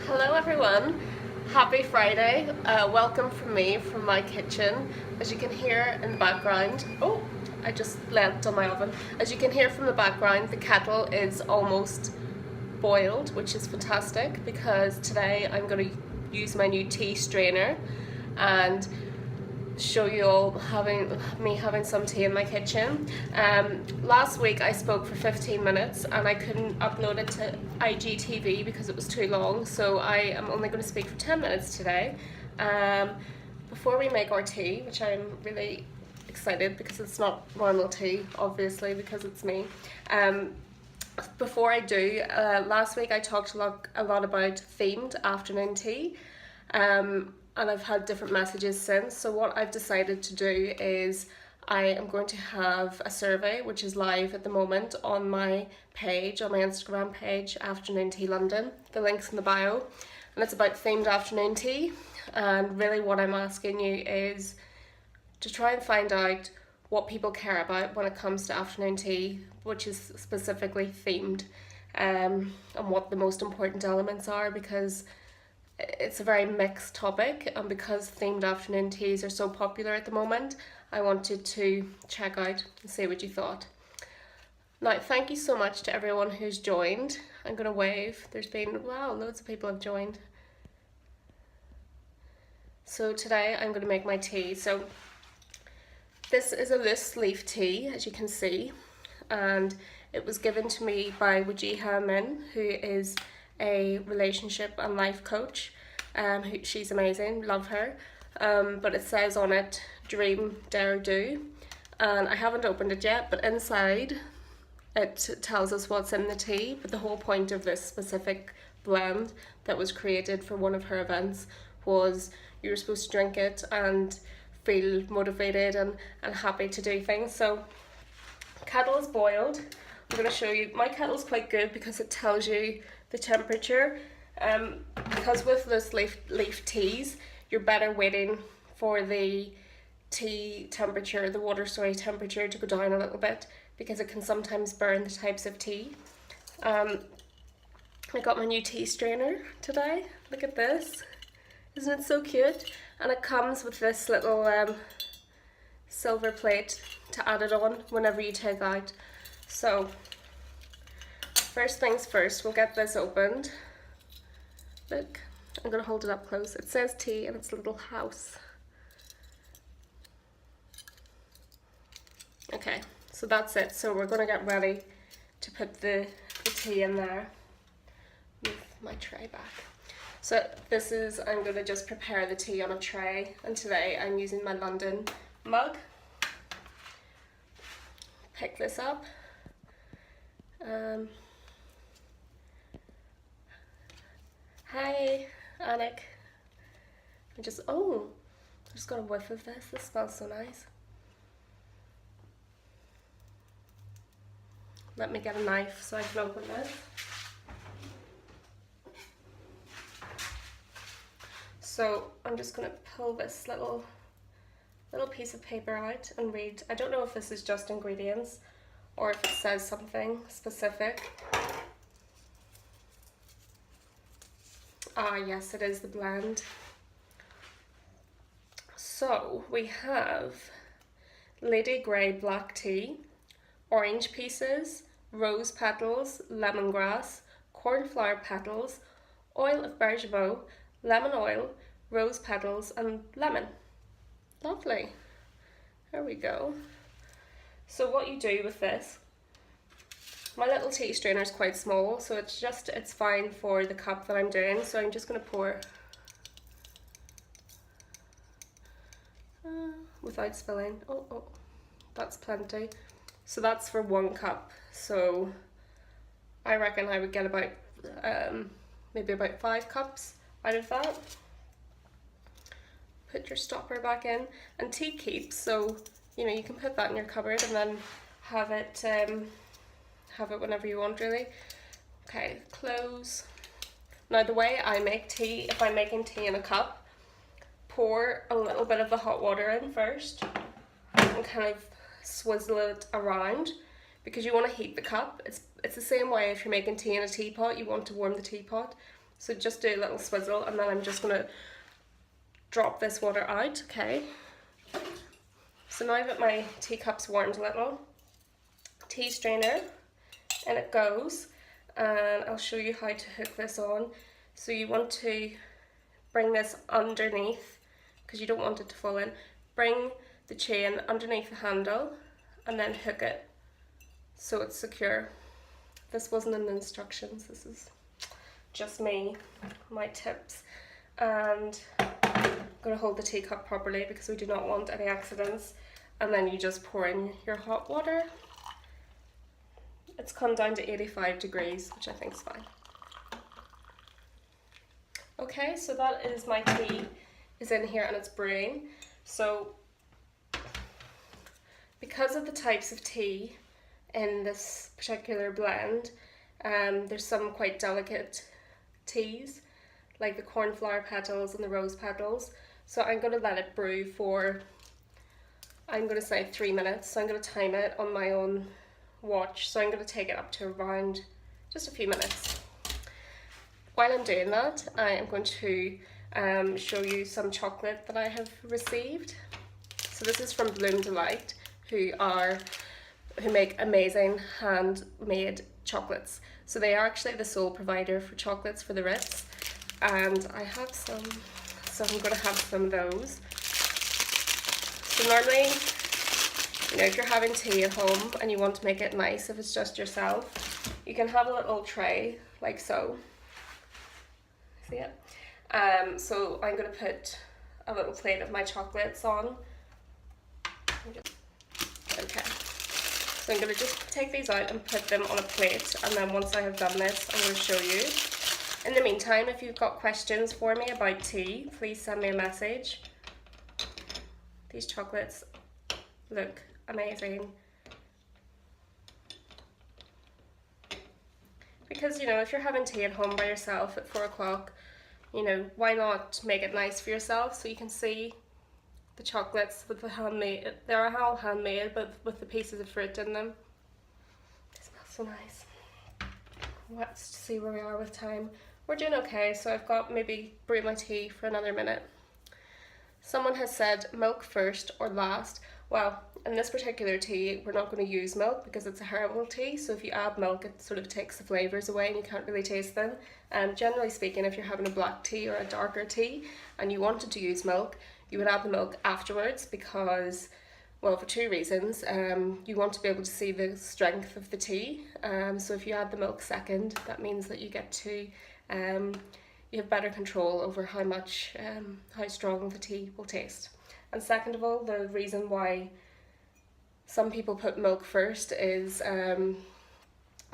Hello everyone, happy Friday. Welcome from me from my kitchen. As you can hear in the background, oh, I just leant on my oven. As you can hear from the background, the kettle is almost boiled, which is fantastic because today I'm going to use my new tea strainer and show you all having some tea in my kitchen. Last week I spoke for 15 minutes and I couldn't upload it to IGTV because it was too long, so I am only going to speak for 10 minutes today. Before we make our tea, which I'm really excited because it's not normal tea, obviously, because it's me. Before I do, last week I talked a lot about themed afternoon tea. And I've had different messages since. So what I've decided to do is I am going to have a survey which is live at the moment on my page, on my Instagram page, Afternoon Tea London. The link's in the bio, and it's about themed afternoon tea. And really what I'm asking you is to try and find out what people care about when it comes to afternoon tea, which is specifically themed, and what the most important elements are, because it's a very mixed topic, and because themed afternoon teas are so popular at the moment, I wanted to check out and see what you thought. Now, thank you so much to everyone who's joined. I'm going to wave. There's been, wow, loads of people have joined. So today I'm going to make my tea. So this is a loose leaf tea, as you can see, and it was given to me by Wajeeha Amin, who is a relationship and life coach. She's amazing, love her. But it says on it, dream, dare, do. And I haven't opened it yet, but inside it tells us what's in the tea. But the whole point of this specific blend that was created for one of her events was you were supposed to drink it and feel motivated and happy to do things. So kettle is boiled. I'm going to show you, my kettle's quite good because it tells you the temperature, because with this leaf teas you're better waiting for the tea temperature, the water temperature to go down a little bit, because it can sometimes burn the types of tea. I got my new tea strainer today. Look at this, isn't it so cute? And it comes with this little silver plate to add it on whenever you take out. So first things first, we'll get this opened. Look, I'm going to hold it up close. It says tea and it's a little house. Okay, so that's it. So we're going to get ready to put the tea in there. Move my tray back. So this is, I'm going to just prepare the tea on a tray, and today I'm using my London mug. Pick this up. Hi, Anik. I just got a whiff of this. This smells so nice. Let me get a knife so I can open this. So I'm just going to pull this little piece of paper out and read. I don't know if this is just ingredients or if it says something specific. Ah, yes, it is the blend. So we have Lady Grey black tea, orange pieces, rose petals, lemongrass, cornflower petals, oil of bergamot, lemon oil, rose petals, and lemon. Lovely. There we go. So what you do with this, my little tea strainer is quite small, so it's fine for the cup that I'm doing. So I'm just going to pour without spilling. Oh, that's plenty. So that's for 1 cup. So I reckon I would get about maybe about 5 cups out of that. Put your stopper back in, and tea keeps, so you know you can put that in your cupboard and then have it whenever you want, really. Okay, close. Now the way I make tea, if I'm making tea in a cup, pour a little bit of the hot water in first and kind of swizzle it around, because you want to heat the cup. It's the same way if you're making tea in a teapot, you want to warm the teapot. So just do a little swizzle, and then I'm just going to drop this water out, okay? So now that my teacup's warmed a little, tea strainer, and it goes, and I'll show you how to hook this on. So you want to bring this underneath, because you don't want it to fall in. Bring the chain underneath the handle and then hook it so it's secure. This wasn't in the instructions, this is just me, my tips. And I'm going to hold the teacup properly because we do not want any accidents. And then you just pour in your hot water. It's come down to 85 degrees, which I think is fine. Okay, so that is my tea is in here and it's brewing. So because of the types of tea in this particular blend, there's some quite delicate teas, like the cornflower petals and the rose petals. So I'm going to let it brew for, I'm going to say 3 minutes. So I'm going to time it on my own watch. So I'm going to take it up to around just a few minutes. While I'm doing that, I am going to show you some chocolate that I have received. So this is from Bloom Delight, who make amazing handmade chocolates. So they are actually the sole provider for chocolates for the Ritz, and I have some, so I'm going to have some of those. So normally, you know, if you're having tea at home and you want to make it nice, if it's just yourself, you can have a little tray like so. See it? So I'm going to put a little plate of my chocolates on. Okay, so I'm going to just take these out and put them on a plate, and then once I have done this, I'm going to show you. In the meantime, if you've got questions for me about tea, please send me a message. These chocolates look amazing. Because, you know, if you're having tea at home by yourself at 4 o'clock, you know, why not make it nice for yourself so you can see the chocolates with the handmade. They're all handmade, but with the pieces of fruit in them. They smell so nice. Let's see where we are with time. We're doing okay, so I've got maybe brew my tea for another minute. Someone has said milk first or last. Well, in this particular tea, we're not going to use milk because it's a herbal tea, so if you add milk, it sort of takes the flavours away and you can't really taste them. Generally speaking, if you're having a black tea or a darker tea and you wanted to use milk, you would add the milk afterwards because, well, for 2 reasons. You want to be able to see the strength of the tea, so if you add the milk second, that means that you get to, you have better control over how much, how strong the tea will taste. And second of all, the reason why some people put milk first is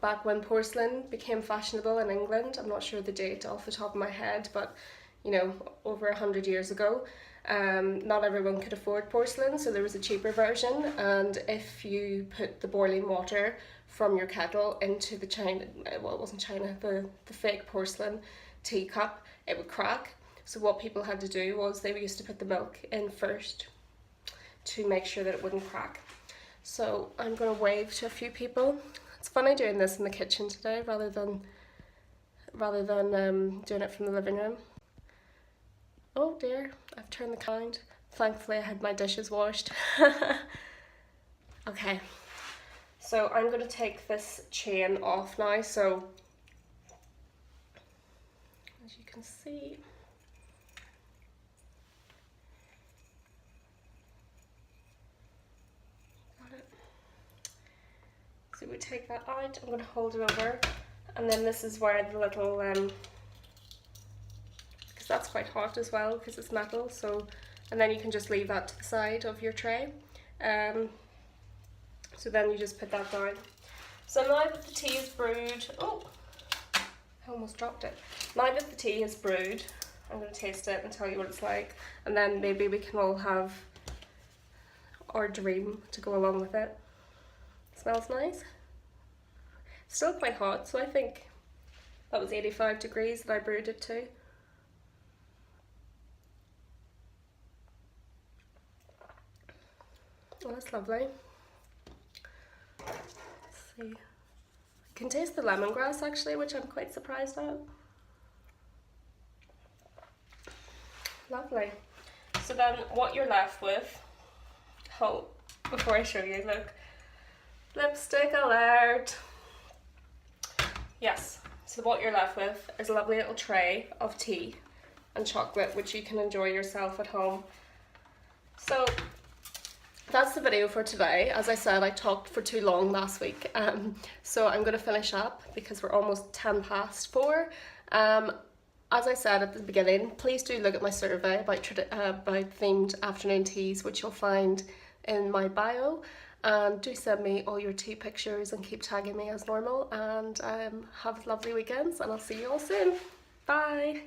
back when porcelain became fashionable in England, I'm not sure the date off the top of my head, but you know, over 100 years ago, not everyone could afford porcelain, so there was a cheaper version, and if you put the boiling water from your kettle into the china, well, it wasn't china, the fake porcelain teacup, it would crack. So what people had to do was they used to put the milk in first to make sure that it wouldn't crack. So I'm going to wave to a few people. It's funny doing this in the kitchen today rather than doing it from the living room. Oh dear, I've turned the count. Thankfully I had my dishes washed. Okay, so I'm going to take this chain off now. So as you can see, got it. So we take that out, I'm going to hold it over, and then this is where the little, because that's quite hot as well because it's metal, so, and then you can just leave that to the side of your tray. So then you just put that down. So now that the tea is brewed, oh, I almost dropped it. Now that the tea is brewed, I'm going to taste it and tell you what it's like, and then maybe we can all have our dream to go along with it. Smells nice. Still quite hot, so I think that was 85 degrees that I brewed it to. Oh, that's lovely. Let's see. I can taste the lemongrass actually, which I'm quite surprised at. Lovely. So then what you're left with, oh, before I show you, look, lipstick alert. Yes, so what you're left with is a lovely little tray of tea and chocolate, which you can enjoy yourself at home. So that's the video for today. As I said, I talked for too long last week, so I'm going to finish up because we're almost 4:10. As I said at the beginning, please do look at my survey about themed afternoon teas, which you'll find in my bio, and do send me all your tea pictures and keep tagging me as normal, and have lovely weekends, and I'll see you all soon. Bye!